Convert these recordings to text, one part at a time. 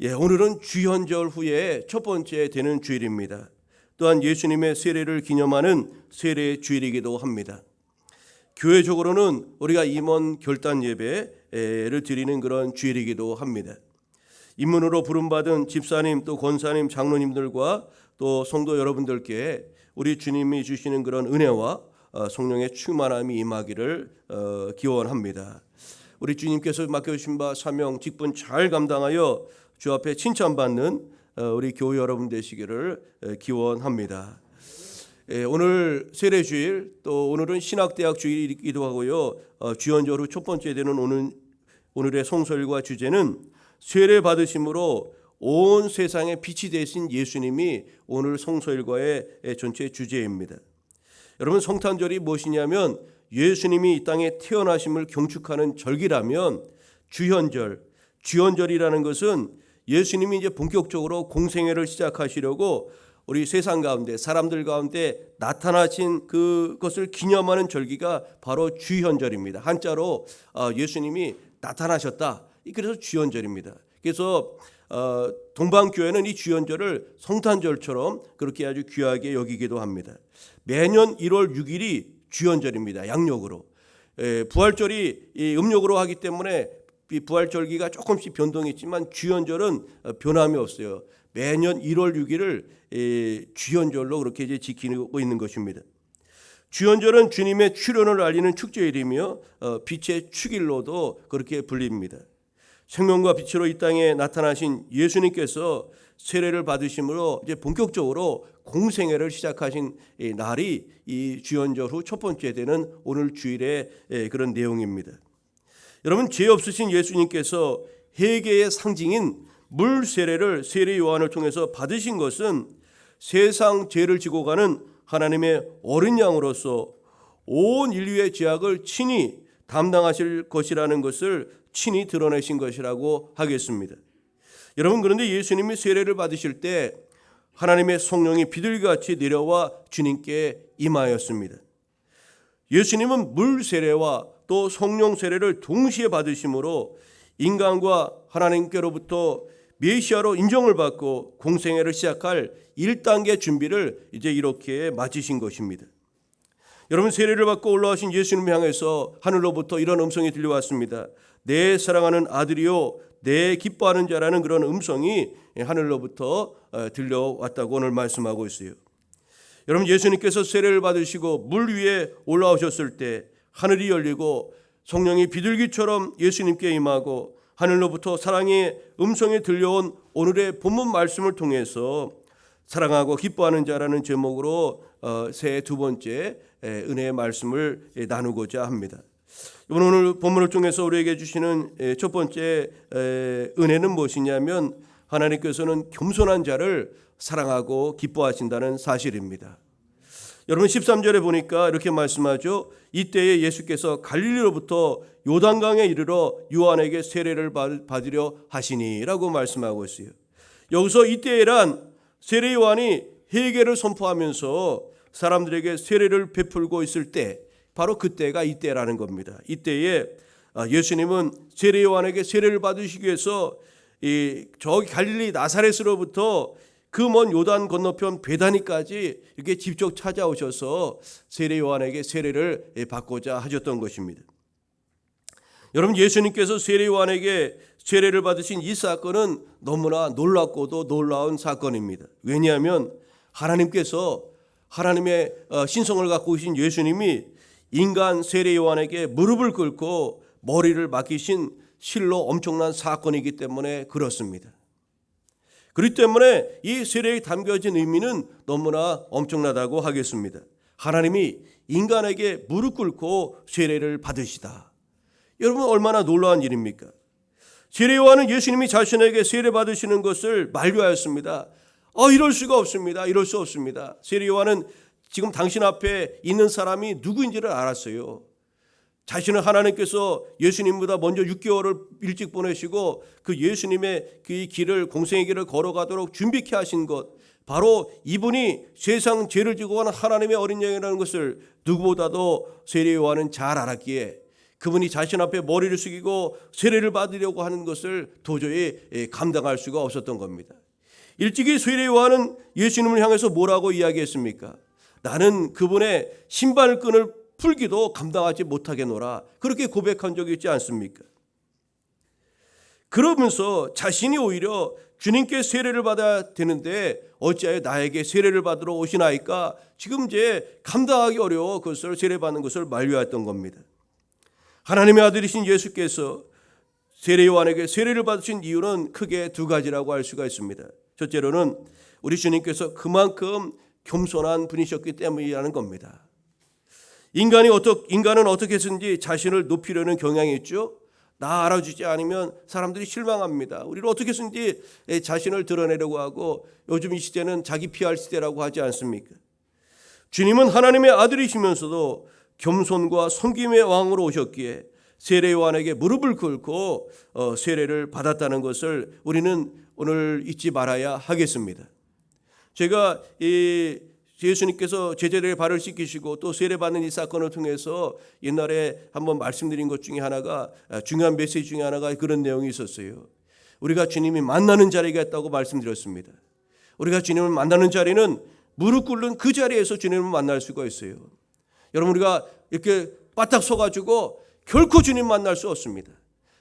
오늘은 주현절 후에 첫 번째 되는 주일입니다. 또한 예수님의 세례를 기념하는 세례 주일이기도 합니다. 교회적으로는 우리가 임원 결단 예배를 드리는 그런 주일이기도 합니다. 임문으로 부름받은 집사님 또 권사님 장로님들과 또 성도 여러분들께 우리 주님이 주시는 그런 은혜와 성령의 충만함이 임하기를 기원합니다. 우리 주님께서 맡겨주신 바 사명 직분 잘 감당하여 주 앞에 칭찬받는 우리 교회 여러분 되시기를 기원합니다. 오늘 세례주일 또 오늘은 신학대학 주일이기도 하고요. 주연절 후 첫 번째 되는 오늘의 성설과 주제는 세례 받으심으로 온 세상에 빛이 되신 예수님이 오늘 성서일과의 전체 주제입니다. 여러분, 성탄절이 무엇이냐면 예수님이 이 땅에 태어나심을 경축하는 절기라면 주현절이라는 것은 예수님이 이제 본격적으로 공생애를 시작하시려고 우리 세상 가운데 사람들 가운데 나타나신 그것을 기념하는 절기가 바로 주현절입니다. 한자로 예수님이 나타나셨다. 그래서 주현절입니다. 그래서 동방교회는 이 주현절을 성탄절처럼 그렇게 아주 귀하게 여기기도 합니다. 매년 1월 6일이 주현절입니다. 양력으로. 부활절이 음력으로 하기 때문에 이 부활절기가 조금씩 변동이 있지만 주현절은 변함이 없어요. 매년 1월 6일을 주현절로 그렇게 이제 지키고 있는 것입니다. 주현절은 주님의 출현을 알리는 축제일이며 빛의 축일로도 그렇게 불립니다. 생명과 빛으로 이 땅에 나타나신 예수님께서 세례를 받으심으로 이제 본격적으로 공생애를 시작하신 날이 이 주현절 후 첫 번째 되는 오늘 주일의 그런 내용입니다. 여러분, 죄 없으신 예수님께서 회개의 상징인 물 세례를 세례 요한을 통해서 받으신 것은 세상 죄를 지고 가는 하나님의 어린 양으로서 온 인류의 죄악을 친히 담당하실 것이라는 것을 친히 드러내신 것이라고 하겠습니다. 여러분, 그런데 예수님이 세례를 받으실 때 하나님의 성령이 비둘기같이 내려와 주님께 임하였습니다. 예수님은 물 세례와 또 성령 세례를 동시에 받으심으로 인간과 하나님께로부터 메시아로 인정을 받고 공생애를 시작할 1단계 준비를 이제 이렇게 마치신 것입니다. 여러분, 세례를 받고 올라오신 예수님을 향해서 하늘로부터 이런 음성이 들려왔습니다. 내 사랑하는 아들이요 내 기뻐하는 자라는 그런 음성이 하늘로부터 들려왔다고 오늘 말씀하고 있어요. 여러분, 예수님께서 세례를 받으시고 물 위에 올라오셨을 때 하늘이 열리고 성령이 비둘기처럼 예수님께 임하고 하늘로부터 사랑의 음성이 들려온 오늘의 본문 말씀을 통해서 사랑하고 기뻐하는 자라는 제목으로 새 두 번째 은혜의 말씀을 나누고자 합니다. 오늘 본문을 통해서 우리에게 주시는 첫 번째 은혜는 무엇이냐면 하나님께서는 겸손한 자를 사랑하고 기뻐하신다는 사실입니다. 여러분, 13절에 보니까 이렇게 말씀하죠. 이때에 예수께서 갈릴리로부터 요단강에 이르러 요한에게 세례를 받으려 하시니라고 말씀하고 있어요. 여기서 이때에란 세례 요한이 회개를 선포하면서 사람들에게 세례를 베풀고 있을 때 바로 그때가 이때라는 겁니다. 이때에 예수님은 세례 요한에게 세례를 받으시기 위해서 저기 갈릴리 나사렛으로부터 그 먼 요단 건너편 베다니까지 이렇게 직접 찾아오셔서 세례 요한에게 세례를 받고자 하셨던 것입니다. 여러분, 예수님께서 세례 요한에게 세례를 받으신 이 사건은 너무나 놀랍고도 놀라운 사건입니다. 왜냐하면 하나님께서 하나님의 신성을 갖고 계신 예수님이 인간 세례 요한에게 무릎을 꿇고 머리를 맡기신 실로 엄청난 사건이기 때문에 그렇습니다. 그렇기 때문에 이 세례에 담겨진 의미는 너무나 엄청나다고 하겠습니다. 하나님이 인간에게 무릎 꿇고 세례를 받으시다. 여러분, 얼마나 놀라운 일입니까? 세례 요한은 예수님이 자신에게 세례 받으시는 것을 만류하였습니다. 이럴 수가 없습니다. 이럴 수 없습니다. 세례 요한은 지금 당신 앞에 있는 사람이 누구인지를 알았어요. 자신은 하나님께서 예수님보다 먼저 6개월을 일찍 보내시고 그 예수님의 그 길을 공생의 길을 걸어가도록 준비케 하신 것, 바로 이분이 세상 죄를 지고 가는 하나님의 어린 양이라는 것을 누구보다도 세례 요한은 잘 알았기에 그분이 자신 앞에 머리를 숙이고 세례를 받으려고 하는 것을 도저히 감당할 수가 없었던 겁니다. 일찍이 세례 요한은 예수님을 향해서 뭐라고 이야기했습니까? 나는 그분의 신발끈을 풀기도 감당하지 못하겠노라, 그렇게 고백한 적이 있지 않습니까? 그러면서 자신이 오히려 주님께 세례를 받아야 되는데 어찌하여 나에게 세례를 받으러 오시나이까, 지금 이제 감당하기 어려워 그것을 세례받는 것을 만류했던 겁니다. 하나님의 아들이신 예수께서 세례 요한에게 세례를 받으신 이유는 크게 두 가지라고 할 수가 있습니다. 첫째로는 우리 주님께서 그만큼 겸손한 분이셨기 때문이라는 겁니다. 인간은 어떻게 해서든지 자신을 높이려는 경향이 있죠. 나 알아주지 않으면 사람들이 실망합니다. 우리를 어떻게 해서든지 자신을 드러내려고 하고, 요즘 이 시대는 자기 PR 시대라고 하지 않습니까? 주님은 하나님의 아들이시면서도 겸손과 섬김의 왕으로 오셨기에 세례 요한에게 무릎을 꿇고 세례를 받았다는 것을 우리는 오늘 잊지 말아야 하겠습니다. 제가 예수님께서 제자들의 발을 씻기시고 또 세례받는 이 사건을 통해서 옛날에 한번 말씀드린 것 중에 하나가, 중요한 메시지 중에 하나가 그런 내용이 있었어요. 우리가 주님이 만나는 자리가 있다고 말씀드렸습니다. 우리가 주님을 만나는 자리는 무릎 꿇는 그 자리에서 주님을 만날 수가 있어요. 여러분, 우리가 이렇게 바닥 서가지고 결코 주님 만날 수 없습니다.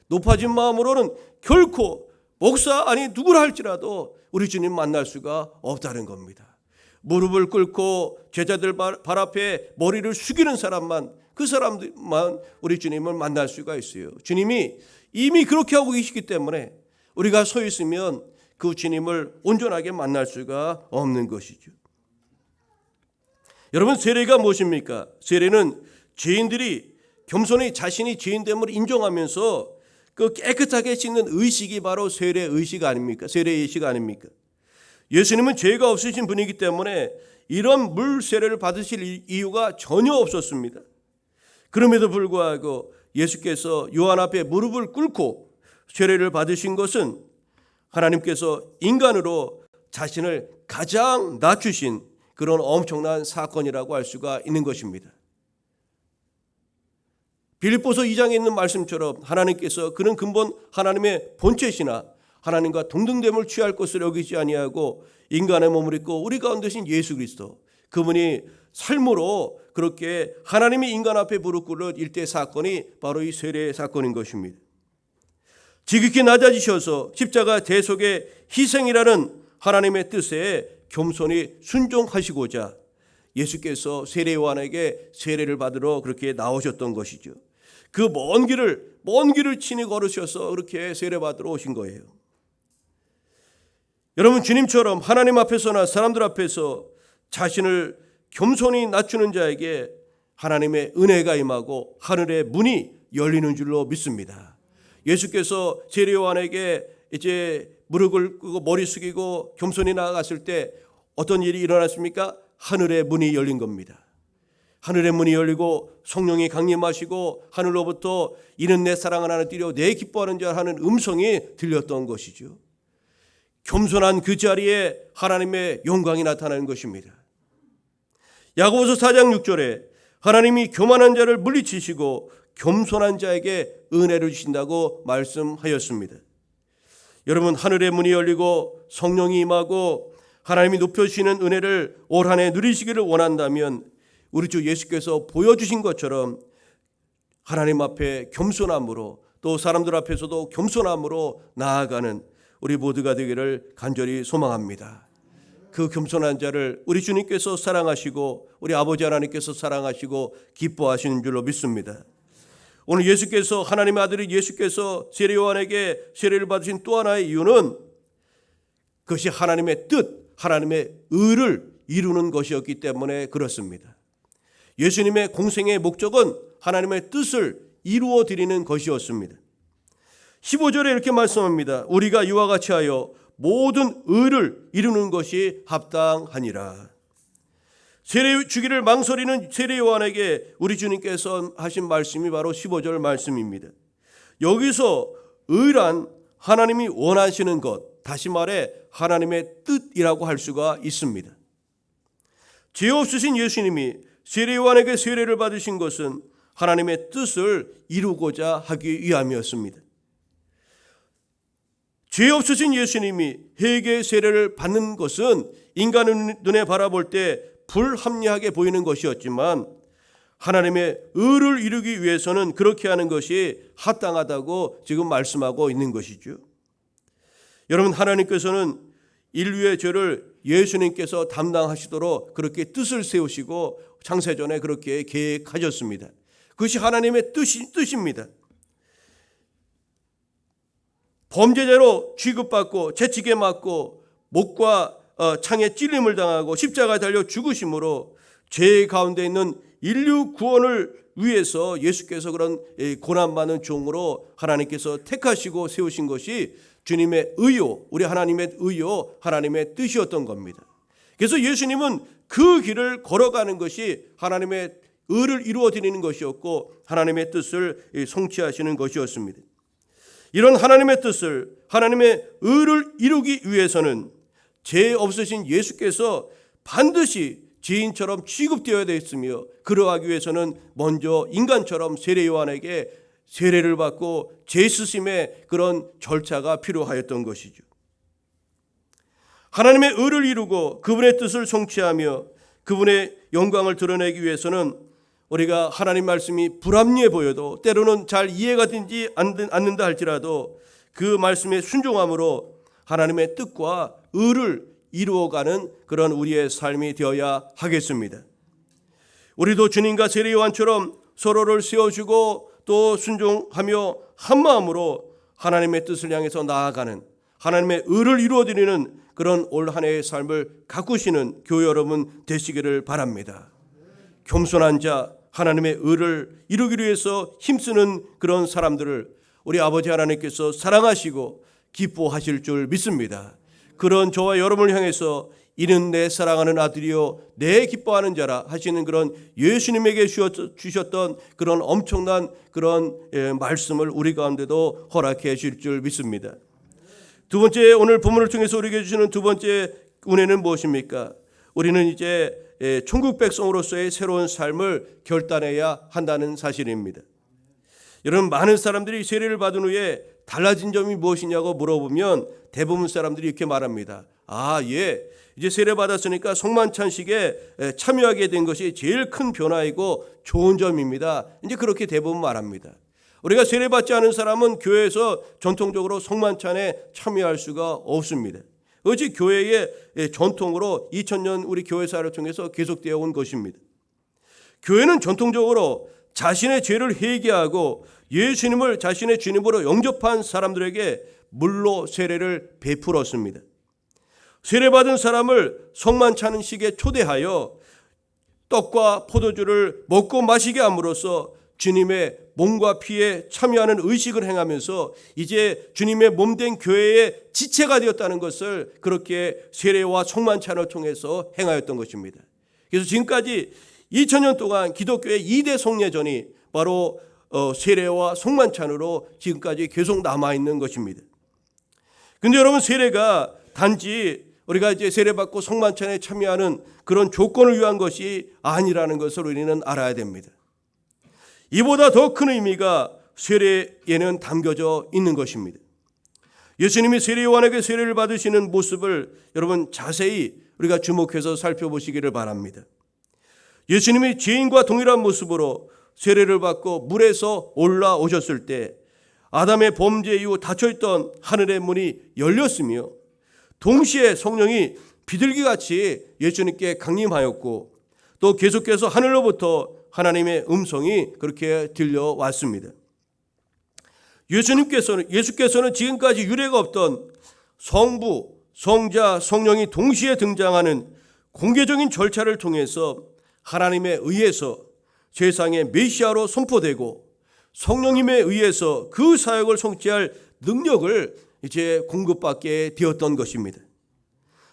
높아진 마음으로는 결코 목사 아니 누구라 할지라도 우리 주님 만날 수가 없다는 겁니다. 무릎을 꿇고 제자들 발 앞에 머리를 숙이는 사람만, 그 사람들만 우리 주님을 만날 수가 있어요. 주님이 이미 그렇게 하고 계시기 때문에 우리가 서 있으면 그 주님을 온전하게 만날 수가 없는 것이죠. 여러분, 세례가 무엇입니까? 세례는 죄인들이 겸손히 자신이 죄인됨을 인정하면서 그 깨끗하게 씻는 의식이 바로 세례 의식 아닙니까? 세례 의식 아닙니까? 예수님은 죄가 없으신 분이기 때문에 이런 물 세례를 받으실 이유가 전혀 없었습니다. 그럼에도 불구하고 예수께서 요한 앞에 무릎을 꿇고 세례를 받으신 것은 하나님께서 인간으로 자신을 가장 낮추신 그런 엄청난 사건이라고 할 수가 있는 것입니다. 빌립보서 2장에 있는 말씀처럼 하나님께서 그는 근본 하나님의 본체시나 하나님과 동등됨을 취할 것을 여기지 아니하고 인간의 몸을 입고 우리 가운데신 예수 그리스도, 그분이 삶으로 그렇게 하나님이 인간 앞에 무릎 꿇을 일대 사건이 바로 이 세례 사건인 것입니다. 지극히 낮아지셔서 십자가 대속의 희생이라는 하나님의 뜻에 겸손히 순종하시고자 예수께서 세례 요한에게 세례를 받으러 그렇게 나오셨던 것이죠. 그 먼 길을 친히 걸으셔서 그렇게 세례 받으러 오신 거예요. 여러분, 주님처럼 하나님 앞에서나 사람들 앞에서 자신을 겸손히 낮추는 자에게 하나님의 은혜가 임하고 하늘의 문이 열리는 줄로 믿습니다. 예수께서 세례 요한에게 이제 무릎을 꿇고 머리 숙이고 겸손히 나아갔을 때 어떤 일이 일어났습니까? 하늘의 문이 열린 겁니다. 하늘의 문이 열리고 성령이 강림하시고 하늘로부터 이는 내 사랑하는 아들 뛰려 내 기뻐하는 자 하는 음성이 들렸던 것이죠. 겸손한 그 자리에 하나님의 영광이 나타나는 것입니다. 야고보서 4장 6절에 하나님이 교만한 자를 물리치시고 겸손한 자에게 은혜를 주신다고 말씀하였습니다. 여러분, 하늘의 문이 열리고 성령이 임하고 하나님이 높여주시는 은혜를 올 한 해 누리시기를 원한다면 우리 주 예수께서 보여주신 것처럼 하나님 앞에 겸손함으로, 또 사람들 앞에서도 겸손함으로 나아가는 우리 모두가 되기를 간절히 소망합니다. 그 겸손한 자를 우리 주님께서 사랑하시고 우리 아버지 하나님께서 사랑하시고 기뻐하시는 줄로 믿습니다. 오늘 예수께서, 하나님의 아들이 예수께서 세례 요한에게 세례를 받으신 또 하나의 이유는 그것이 하나님의 뜻, 하나님의 의를 이루는 것이었기 때문에 그렇습니다. 예수님의 공생의 목적은 하나님의 뜻을 이루어 드리는 것이었습니다. 15절에 이렇게 말씀합니다. 우리가 이와 같이 하여 모든 의를 이루는 것이 합당하니라. 세례 주기를 망설이는 세례 요한에게 우리 주님께서 하신 말씀이 바로 15절 말씀입니다. 여기서 의란 하나님이 원하시는 것, 다시 말해 하나님의 뜻이라고 할 수가 있습니다. 죄 없으신 예수님이 세례 요한에게 세례를 받으신 것은 하나님의 뜻을 이루고자 하기 위함이었습니다. 죄 없으신 예수님이 회개 세례를 받는 것은 인간의 눈에 바라볼 때 불합리하게 보이는 것이었지만 하나님의 의를 이루기 위해서는 그렇게 하는 것이 합당하다고 지금 말씀하고 있는 것이죠. 여러분, 하나님께서는 인류의 죄를 예수님께서 담당하시도록 그렇게 뜻을 세우시고 창세전에 그렇게 계획하셨습니다. 그것이 하나님의 뜻입니다. 범죄자로 취급받고 채찍에 맞고 목과 창에 찔림을 당하고 십자가에 달려 죽으심으로 죄 가운데 있는 인류 구원을 위해서 예수께서 그런 고난받는 종으로 하나님께서 택하시고 세우신 것이 주님의 의요, 우리 하나님의 의요, 하나님의 뜻이었던 겁니다. 그래서 예수님은 그 길을 걸어가는 것이 하나님의 의를 이루어 드리는 것이었고 하나님의 뜻을 성취하시는 것이었습니다. 이런 하나님의 뜻을, 하나님의 의를 이루기 위해서는 죄 없으신 예수께서 반드시 죄인처럼 취급되어야 됐으며 그러하기 위해서는 먼저 인간처럼 세례 요한에게 세례를 받고 죄 수심의 그런 절차가 필요하였던 것이죠. 하나님의 의를 이루고 그분의 뜻을 성취하며 그분의 영광을 드러내기 위해서는 우리가 하나님 말씀이 불합리해 보여도 때로는 잘 이해가 되지 않는다 할지라도 그 말씀에 순종함으로 하나님의 뜻과 의를 이루어가는 그런 우리의 삶이 되어야 하겠습니다. 우리도 주님과 세례 요한처럼 서로를 세워주고 또 순종하며 한 마음으로 하나님의 뜻을 향해서 나아가는 하나님의 의를 이루어드리는 그런 올 한 해의 삶을 가꾸시는 교회 여러분 되시기를 바랍니다. 겸손한 자, 하나님의 의를 이루기 위해서 힘쓰는 그런 사람들을 우리 아버지 하나님께서 사랑하시고 기뻐하실 줄 믿습니다. 그런 저와 여러분을 향해서 이는 내 사랑하는 아들이요 내 기뻐하는 자라 하시는 그런 예수님에게 주셨던 그런 엄청난 그런 말씀을 우리 가운데도 허락해 주실 줄 믿습니다. 두 번째, 오늘 본문을 통해서 우리에게 주시는 두 번째 은혜는 무엇입니까? 우리는 이제 천국 백성으로서의 새로운 삶을 결단해야 한다는 사실입니다. 여러분, 많은 사람들이 세례를 받은 후에 달라진 점이 무엇이냐고 물어보면 대부분 사람들이 이렇게 말합니다. 이제 세례 받았으니까 성만찬식에 참여하게 된 것이 제일 큰 변화이고 좋은 점입니다. 이제 그렇게 대부분 말합니다. 우리가 세례 받지 않은 사람은 교회에서 전통적으로 성만찬에 참여할 수가 없습니다. 어찌 교회의 전통으로 2000년 우리 교회사를 통해서 계속되어 온 것입니다. 교회는 전통적으로 자신의 죄를 회개하고 예수님을 자신의 주님으로 영접한 사람들에게 물로 세례를 베풀었습니다. 세례받은 사람을 성만찬식에 초대하여 떡과 포도주를 먹고 마시게 함으로써 주님의 몸과 피에 참여하는 의식을 행하면서 이제 주님의 몸된 교회의 지체가 되었다는 것을 그렇게 세례와 성만찬을 통해서 행하였던 것입니다. 그래서 지금까지 2000년 동안 기독교의 2대 성례전이 바로 세례와 성만찬으로 지금까지 계속 남아있는 것입니다. 그런데 여러분, 세례가 단지 우리가 이제 세례받고 성만찬에 참여하는 그런 조건을 위한 것이 아니라는 것을 우리는 알아야 됩니다. 이보다 더 큰 의미가 세례에는 담겨져 있는 것입니다. 예수님이 세례 요한에게 세례를 받으시는 모습을 여러분 자세히 우리가 주목해서 살펴보시기를 바랍니다. 예수님이 죄인과 동일한 모습으로 세례를 받고 물에서 올라오셨을 때 아담의 범죄 이후 닫혀있던 하늘의 문이 열렸으며 동시에 성령이 비둘기같이 예수님께 강림하였고 또 계속해서 하늘로부터 하나님의 음성이 그렇게 들려왔습니다. 예수께서는 지금까지 유례가 없던 성부, 성자, 성령이 동시에 등장하는 공개적인 절차를 통해서 하나님에 의해서 세상의 메시아로 선포되고 성령님에 의해서 그 사역을 성취할 능력을 이제 공급받게 되었던 것입니다.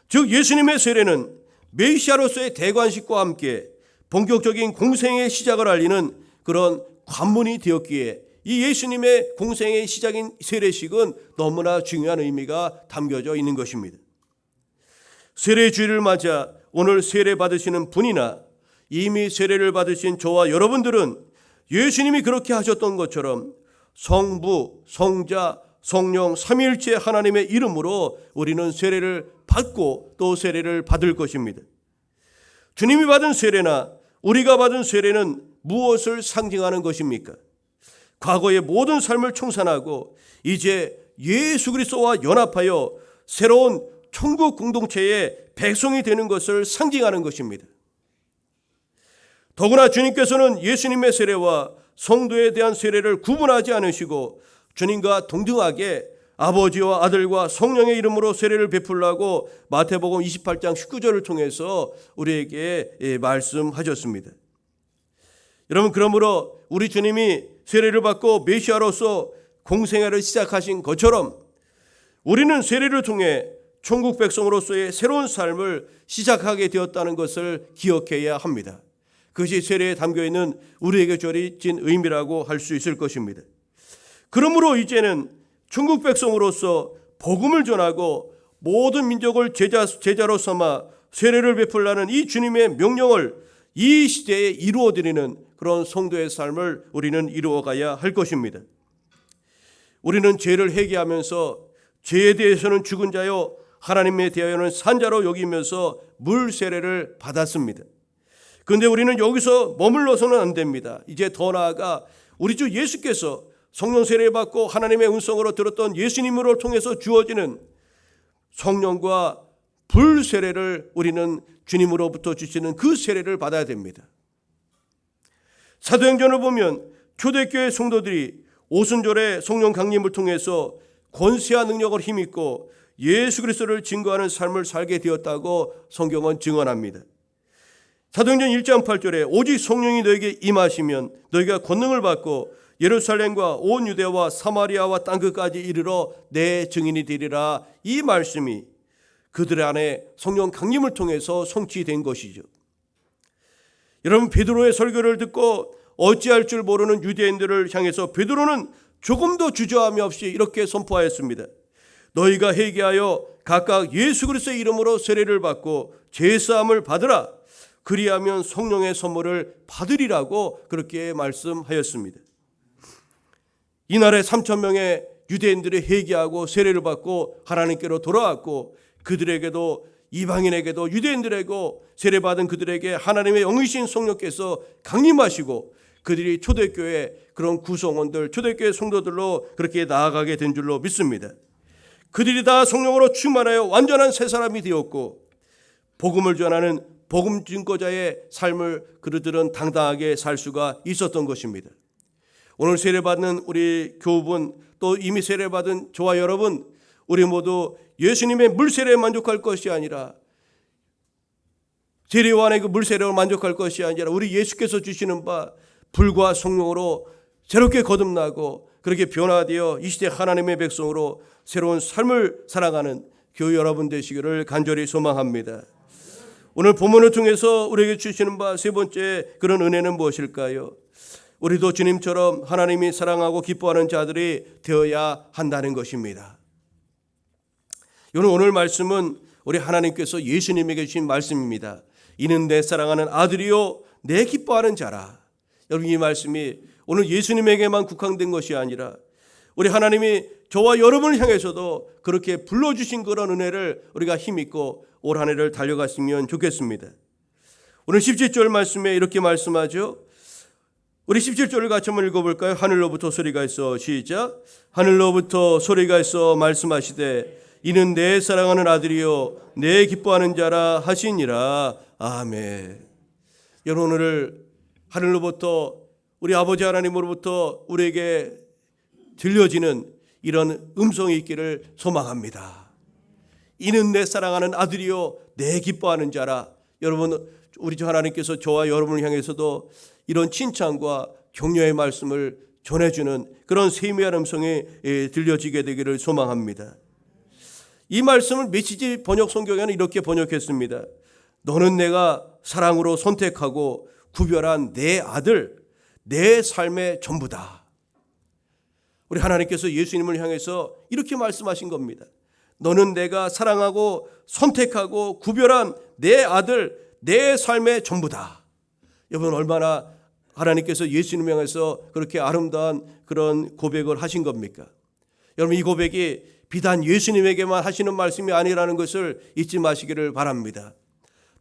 즉 예수님의 세례는 메시아로서의 대관식과 함께 본격적인 공생의 시작을 알리는 그런 관문이 되었기에 이 예수님의 공생의 시작인 세례식은 너무나 중요한 의미가 담겨져 있는 것입니다. 세례 주일을 맞아 오늘 세례 받으시는 분이나 이미 세례를 받으신 저와 여러분들은 예수님이 그렇게 하셨던 것처럼 성부, 성자, 성령 삼위일체 하나님의 이름으로 우리는 세례를 받고 또 세례를 받을 것입니다. 주님이 받은 세례나 우리가 받은 세례는 무엇을 상징하는 것입니까? 과거의 모든 삶을 청산하고 이제 예수 그리스도와 연합하여 새로운 천국 공동체의 백성이 되는 것을 상징하는 것입니다. 더구나 주님께서는 예수님의 세례와 성도에 대한 세례를 구분하지 않으시고 주님과 동등하게 아버지와 아들과 성령의 이름으로 세례를 베풀라고 마태복음 28장 19절을 통해서 우리에게 말씀하셨습니다. 여러분, 그러므로 우리 주님이 세례를 받고 메시아로서 공생애를 시작하신 것처럼 우리는 세례를 통해 천국 백성으로서의 새로운 삶을 시작하게 되었다는 것을 기억해야 합니다. 그것이 세례에 담겨있는 우리에게 주어진 의미라고 할 수 있을 것입니다. 그러므로 이제는 천국 백성으로서 복음을 전하고 모든 민족을 제자로 삼아 세례를 베풀라는 이 주님의 명령을 이 시대에 이루어드리는 그런 성도의 삶을 우리는 이루어가야 할 것입니다. 우리는 죄를 회개하면서 죄에 대해서는 죽은 자요 하나님에 대하여는 산 자로 여기면서 물 세례를 받았습니다. 그런데 우리는 여기서 머물러서는 안 됩니다. 이제 더 나아가 우리 주 예수께서 성령 세례를 받고 하나님의 음성으로 들었던 예수님으로 통해서 주어지는 성령과 불 세례를 우리는 주님으로부터 주시는 그 세례를 받아야 됩니다. 사도행전을 보면 초대교회 성도들이 오순절에 성령 강림을 통해서 권세와 능력을 힘입고 예수 그리스도를 증거하는 삶을 살게 되었다고 성경은 증언합니다. 사도행전 1장 8절에 오직 성령이 너에게 임하시면 너희가 권능을 받고 예루살렘과 온 유대와 사마리아와 땅끝까지 이르러 내 증인이 되리라. 이 말씀이 그들 안에 성령 강림을 통해서 성취된 것이죠. 여러분, 베드로의 설교를 듣고 어찌할 줄 모르는 유대인들을 향해서 베드로는 조금도 주저함이 없이 이렇게 선포하였습니다. 너희가 회개하여 각각 예수 그리스도의 이름으로 세례를 받고 제사함을 받으라. 그리하면 성령의 선물을 받으리라고 그렇게 말씀하였습니다. 이날에 3,000명의 유대인들이 회개하고 세례를 받고 하나님께로 돌아왔고 그들에게도 이방인에게도 유대인들에게도 세례받은 그들에게 하나님의 영이신 성령께서 강림하시고 그들이 초대교회 그런 구성원들, 초대교회 성도들로 그렇게 나아가게 된 줄로 믿습니다. 그들이 다 성령으로 충만하여 완전한 새 사람이 되었고 복음을 전하는 복음 증거자의 삶을 그들은 당당하게 살 수가 있었던 것입니다. 오늘 세례받는 우리 교우분 또 이미 세례받은 저와 여러분, 우리 모두 예수님의 물세례에 만족할 것이 아니라 세례요한의 그 물세례로 만족할 것이 아니라 우리 예수께서 주시는 바 불과 성령으로 새롭게 거듭나고 그렇게 변화되어 이 시대 하나님의 백성으로 새로운 삶을 살아가는 교우 여러분 되시기를 간절히 소망합니다. 오늘 본문을 통해서 우리에게 주시는 바 세 번째 그런 은혜는 무엇일까요? 우리도 주님처럼 하나님이 사랑하고 기뻐하는 자들이 되어야 한다는 것입니다. 오늘 말씀은 우리 하나님께서 예수님에게 주신 말씀입니다. 이는 내 사랑하는 아들이요 내 기뻐하는 자라. 여러분, 이 말씀이 오늘 예수님에게만 국한된 것이 아니라 우리 하나님이 저와 여러분을 향해서도 그렇게 불러주신 그런 은혜를 우리가 힘입고 올 한 해를 달려갔으면 좋겠습니다. 오늘 17절 말씀에 이렇게 말씀하죠. 우리 17절을 같이 한번 읽어볼까요? 하늘로부터 소리가 있어. 시작. 하늘로부터 소리가 있어 말씀하시되 이는 내 사랑하는 아들이요 내 기뻐하는 자라 하시니라. 아멘. 여러분, 오늘 하늘로부터 우리 아버지 하나님으로부터 우리에게 들려지는 이런 음성이 있기를 소망합니다. 이는 내 사랑하는 아들이요 내 기뻐하는 자라. 여러분, 우리 주 하나님께서 저와 여러분을 향해서도 이런 칭찬과 격려의 말씀을 전해주는 그런 세미한 음성이 들려지게 되기를 소망합니다. 이 말씀을 메시지 번역 성경에는 이렇게 번역했습니다. 너는 내가 사랑으로 선택하고 구별한 내 아들, 내 삶의 전부다. 우리 하나님께서 예수님을 향해서 이렇게 말씀하신 겁니다. 너는 내가 사랑하고 선택하고 구별한 내 아들, 내 삶의 전부다. 여러분, 얼마나 하나님께서 예수님을 향해서 그렇게 아름다운 그런 고백을 하신 겁니까? 여러분, 이 고백이 비단 예수님에게만 하시는 말씀이 아니라는 것을 잊지 마시기를 바랍니다.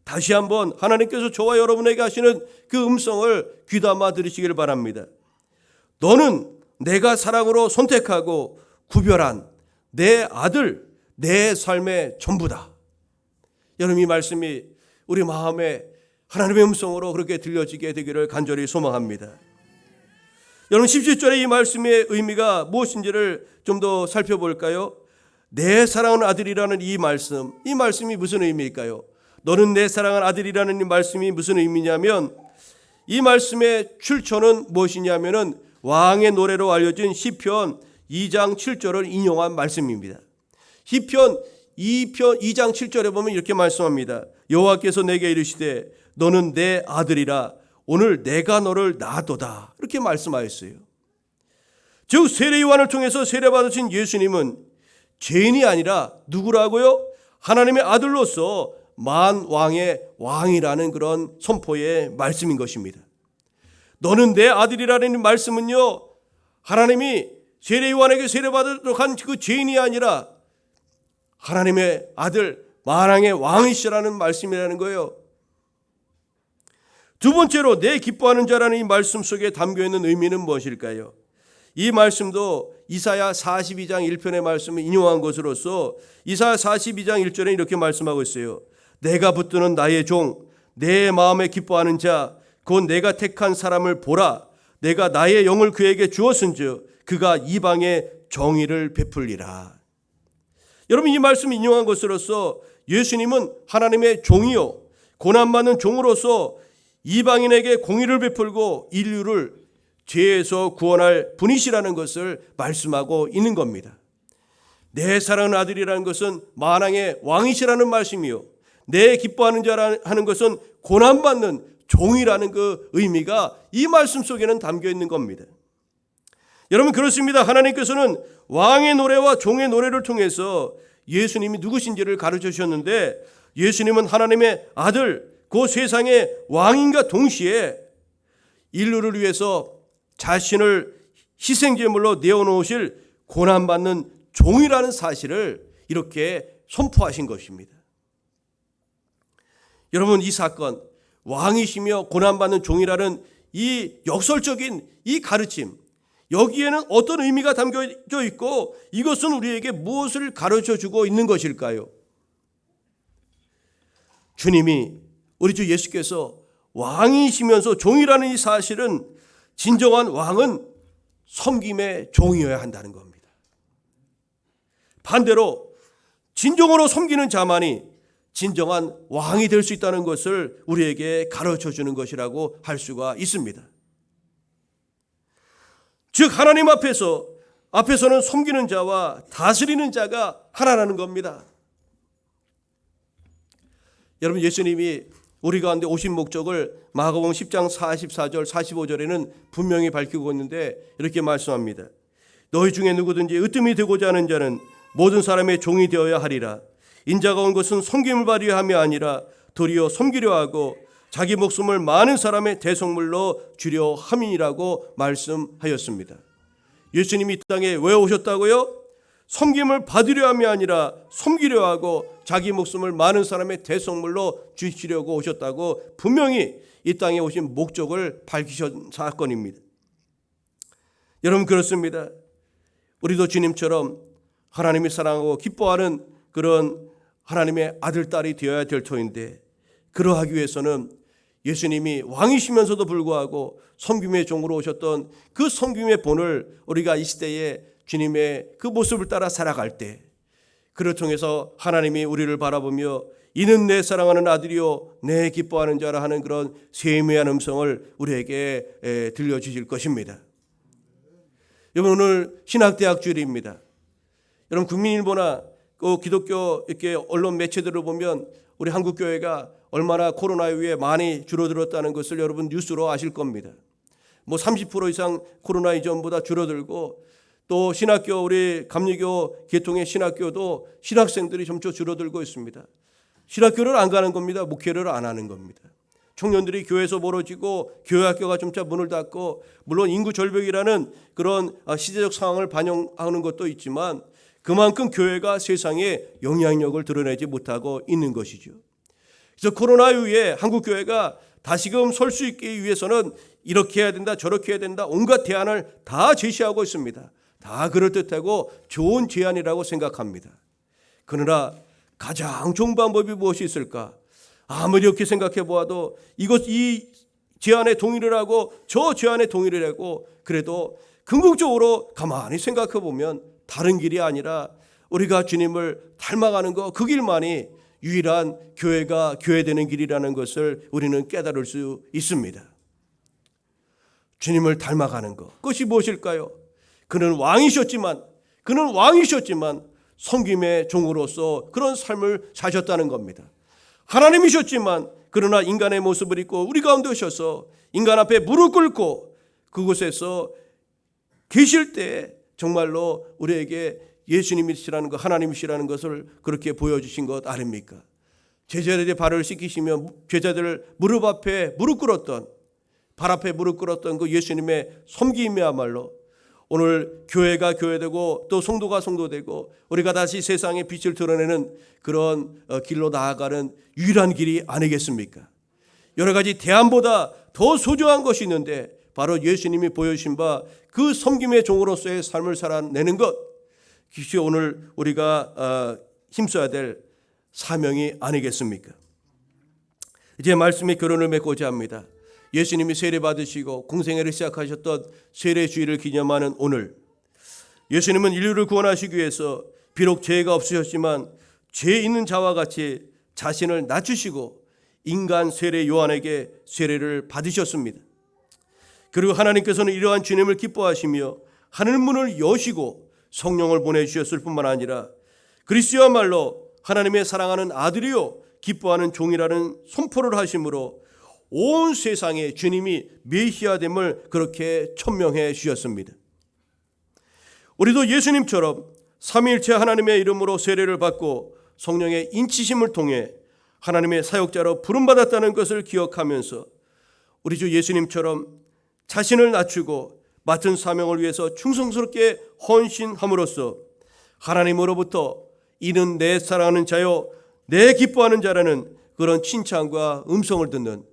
다시 한번 하나님께서 저와 여러분에게 하시는 그 음성을 귀담아 들으시기를 바랍니다. 너는 내가 사랑으로 선택하고 구별한 내 아들, 내 삶의 전부다. 여러분, 이 말씀이 우리 마음에 하나님의 음성으로 그렇게 들려지게 되기를 간절히 소망합니다. 여러분, 17절의 이 말씀의 의미가 무엇인지를 좀 더 살펴볼까요? 내 사랑하는 아들이라는 이 말씀이 무슨 의미일까요? 너는 내 사랑하는 아들이라는 이 말씀이 무슨 의미냐면, 이 말씀의 출처는 무엇이냐면은 왕의 노래로 알려진 시편 2장 7절을 인용한 말씀입니다. 시편 2장 7절에 보면 이렇게 말씀합니다. 여호와께서 내게 이르시되 너는 내 아들이라 오늘 내가 너를 낳았도다. 이렇게 말씀하였어요. 즉 세례요한을 통해서 세례받으신 예수님은 죄인이 아니라 누구라고요? 하나님의 아들로서 만왕의 왕이라는 그런 선포의 말씀인 것입니다. 너는 내 아들이라는 말씀은요, 하나님이 세례요한에게 세례받도록 한 그 죄인이 아니라 하나님의 아들 만왕의 왕이시라는 말씀이라는 거예요. 두 번째로 내 기뻐하는 자라는 이 말씀 속에 담겨있는 의미는 무엇일까요? 이 말씀도 이사야 42장 1편의 말씀을 인용한 것으로서 이사야 42장 1절에 이렇게 말씀하고 있어요. 내가 붙드는 나의 종, 내 마음에 기뻐하는 자, 곧 내가 택한 사람을 보라. 내가 나의 영을 그에게 주었은즉 그가 이방에 정의를 베풀리라. 여러분, 이 말씀 인용한 것으로서 예수님은 하나님의 종이요 고난받는 종으로서 이방인에게 공의를 베풀고 인류를 죄에서 구원할 분이시라는 것을 말씀하고 있는 겁니다. 내 사랑하는 아들이라는 것은 만왕의 왕이시라는 말씀이요, 내 기뻐하는 자라는 것은 고난받는 종이라는 그 의미가 이 말씀 속에는 담겨 있는 겁니다. 여러분, 그렇습니다. 하나님께서는 왕의 노래와 종의 노래를 통해서 예수님이 누구신지를 가르쳐 주셨는데, 예수님은 하나님의 아들, 그 세상의 왕인과 동시에 인류를 위해서 자신을 희생제물로 내어놓으실 고난받는 종이라는 사실을 이렇게 선포하신 것입니다. 여러분, 이 사건, 왕이시며 고난받는 종이라는 이 역설적인 이 가르침, 여기에는 어떤 의미가 담겨져 있고 이것은 우리에게 무엇을 가르쳐 주고 있는 것일까요? 주님이, 우리 주 예수께서 왕이시면서 종이라는 이 사실은 진정한 왕은 섬김의 종이어야 한다는 겁니다. 반대로 진정으로 섬기는 자만이 진정한 왕이 될 수 있다는 것을 우리에게 가르쳐 주는 것이라고 할 수가 있습니다. 즉 하나님 앞에서는 섬기는 자와 다스리는 자가 하나라는 겁니다. 여러분, 예수님이 우리 가운데 오신 목적을 마가복음 10장 44절 45절에는 분명히 밝히고 있는데 이렇게 말씀합니다. 너희 중에 누구든지 으뜸이 되고자 하는 자는 모든 사람의 종이 되어야 하리라. 인자가 온 것은 섬김을 받으려 함이 아니라 도리어 섬기려 하고 자기 목숨을 많은 사람의 대속물로 주려 함이라고 말씀하였습니다. 예수님이 이 땅에 왜 오셨다고요? 섬김을 받으려 함이 아니라 섬기려 하고 자기 목숨을 많은 사람의 대속물로 주시려고 오셨다고 분명히 이 땅에 오신 목적을 밝히신 사건입니다. 여러분, 그렇습니다. 우리도 주님처럼 하나님이 사랑하고 기뻐하는 그런 하나님의 아들, 딸이 되어야 될 터인데, 그러하기 위해서는 예수님이 왕이시면서도 불구하고 섬김의 종으로 오셨던 그 섬김의 본을 우리가 이 시대에 주님의 그 모습을 따라 살아갈 때, 그를 통해서 하나님이 우리를 바라보며 이는 내 사랑하는 아들이요 내 기뻐하는 자라 하는 그런 세미한 음성을 우리에게 들려주실 것입니다. 여러분, 오늘 신학대학 주일입니다. 여러분, 국민일보나 그 기독교 이렇게 언론 매체들을 보면 우리 한국교회가 얼마나 코로나 이후에 많이 줄어들었다는 것을 여러분 뉴스로 아실 겁니다. 30% 이상 코로나 이전보다 줄어들고, 또 신학교, 우리 감리교 계통의 신학교도 신학생들이 점점 줄어들고 있습니다. 신학교를 안 가는 겁니다. 목회를 안 하는 겁니다. 청년들이 교회에서 멀어지고 교회 학교가 점차 문을 닫고, 물론 인구 절벽이라는 그런 시대적 상황을 반영하는 것도 있지만 그만큼 교회가 세상에 영향력을 드러내지 못하고 있는 것이죠. 그래서 코로나 이후에 한국 교회가 다시금 설 수 있기 위해서는 이렇게 해야 된다, 저렇게 해야 된다, 온갖 대안을 다 제시하고 있습니다. 다 그럴듯하고 좋은 제안이라고 생각합니다. 그러나 가장 좋은 방법이 무엇이 있을까? 아무리 이렇게 생각해 보아도 이 제안에 동의를 하고 저 제안에 동의를 하고, 그래도 궁극적으로 가만히 생각해 보면 다른 길이 아니라 우리가 주님을 닮아가는 거, 그 길만이 유일한 교회가 교회되는 길이라는 것을 우리는 깨달을 수 있습니다. 주님을 닮아가는 것, 그것이 무엇일까요? 그는 왕이셨지만 섬김의 종으로서 그런 삶을 사셨다는 겁니다. 하나님이셨지만 그러나 인간의 모습을 입고 우리 가운데 오셔서 인간 앞에 무릎 꿇고 그곳에서 계실 때 정말로 우리에게 예수님이시라는 것, 하나님이시라는 것을 그렇게 보여주신 것 아닙니까? 제자들의 발을 씻기시며 제자들 무릎 앞에 무릎 꿇었던, 발 앞에 무릎 꿇었던 그 예수님의 섬김이야말로 오늘 교회가 교회되고 또 성도가 성도되고 우리가 다시 세상의 빛을 드러내는 그런 길로 나아가는 유일한 길이 아니겠습니까? 여러 가지 대안보다 더 소중한 것이 있는데 바로 예수님이 보여주신 바 그 섬김의 종으로서의 삶을 살아내는 것, 그것이 오늘 우리가 힘써야 될 사명이 아니겠습니까? 이제 말씀의 결론을 맺고자 합니다. 예수님이 세례 받으시고 공생애를 시작하셨던 세례주일을 기념하는 오늘, 예수님은 인류를 구원하시기 위해서 비록 죄가 없으셨지만 죄 있는 자와 같이 자신을 낮추시고 인간 세례 요한에게 세례를 받으셨습니다. 그리고 하나님께서는 이러한 주님을 기뻐하시며 하늘문을 여시고 성령을 보내주셨을 뿐만 아니라 그리스도야말로 하나님의 사랑하는 아들이요 기뻐하는 종이라는 선포를 하심으로 온 세상에 주님이 메시아됨을 그렇게 천명해 주셨습니다. 우리도 예수님처럼 삼위일체 하나님의 이름으로 세례를 받고 성령의 인치심을 통해 하나님의 사역자로 부름받았다는 것을 기억하면서 우리 주 예수님처럼 자신을 낮추고 맡은 사명을 위해서 충성스럽게 헌신함으로써 하나님으로부터 이는 내 사랑하는 자요 내 기뻐하는 자라는 그런 칭찬과 음성을 듣는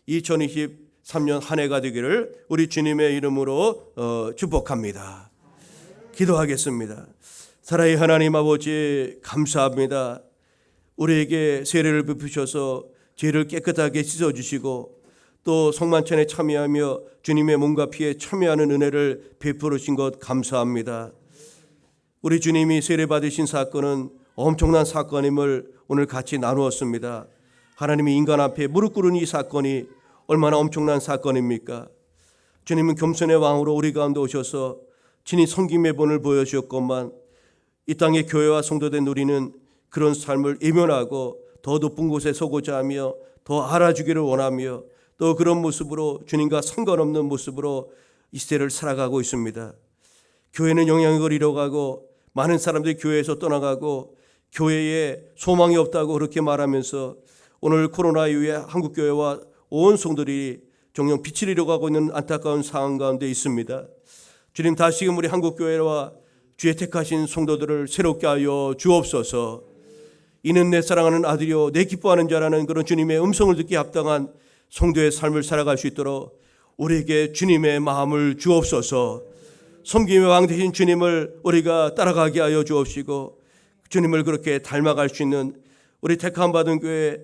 2023년 한 해가 되기를 우리 주님의 이름으로 축복합니다. 기도하겠습니다. 사랑의 하나님 아버지, 감사합니다. 우리에게 세례를 베푸셔서 죄를 깨끗하게 씻어주시고 또 성만찬에 참여하며 주님의 몸과 피에 참여하는 은혜를 베풀으신 것 감사합니다. 우리 주님이 세례 받으신 사건은 엄청난 사건임을 오늘 같이 나누었습니다. 하나님이 인간 앞에 무릎 꿇은 이 사건이 얼마나 엄청난 사건입니까? 주님은 겸손의 왕으로 우리 가운데 오셔서 친히 섬김의 본을 보여주셨건만 이 땅의 교회와 성도된 우리는 그런 삶을 외면하고 더 높은 곳에 서고자 하며 더 알아주기를 원하며 또 그런 모습으로 주님과 상관없는 모습으로 이 시대를 살아가고 있습니다. 교회는 영향력을 잃어가고 많은 사람들이 교회에서 떠나가고 교회에 소망이 없다고 그렇게 말하면서 오늘 코로나 이후에 한국교회와 온 성도들이 정녕 빛을 잃어가고 있는 안타까운 상황 가운데 있습니다. 주님, 다시금 우리 한국교회와 주의 택하신 성도들을 새롭게 하여 주옵소서. 이는 내 사랑하는 아들이요 내 기뻐하는 자라는 그런 주님의 음성을 듣기 합당한 성도의 삶을 살아갈 수 있도록 우리에게 주님의 마음을 주옵소서. 섬김의 왕 되신 주님을 우리가 따라가게 하여 주옵시고 주님을 그렇게 닮아갈 수 있는 우리 택함 받은 교회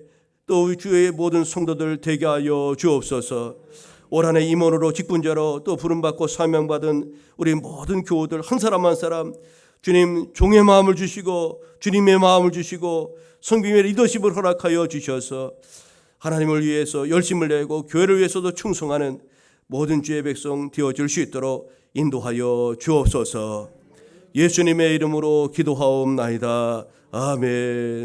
또 우리 주의 모든 성도들 되게 하여 주옵소서. 올 한 해 임원으로 직분자로 또 부름받고 사명받은 우리 모든 교우들 한 사람 한 사람 주님 종의 마음을 주시고 주님의 마음을 주시고 성김의 리더십을 허락하여 주셔서 하나님을 위해서 열심을 내고 교회를 위해서도 충성하는 모든 주의 백성 되어줄 수 있도록 인도하여 주옵소서. 예수님의 이름으로 기도하옵나이다. 아멘.